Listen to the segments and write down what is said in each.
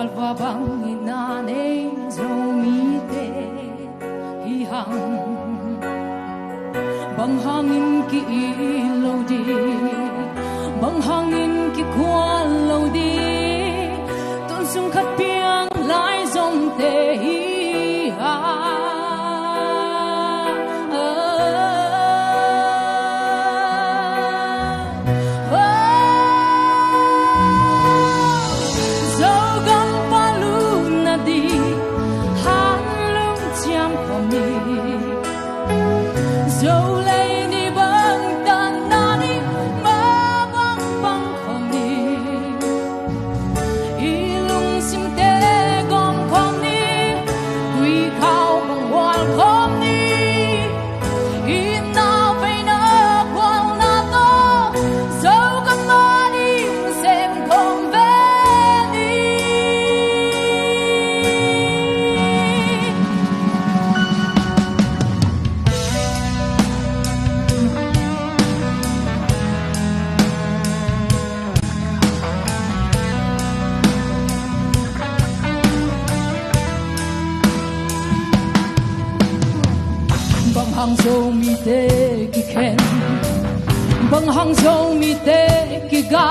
Qualva banginane Zomi te hihang bang hangin ki ilodi bang hangin ki kwalodi ton sung khat piang lai zom te hihang hang Zomi te ki khen bang hang Zomi te ki ga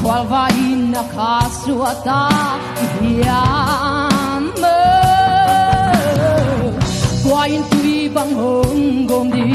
kwal va in na kha suata hiam kwa in tui bang hong gom di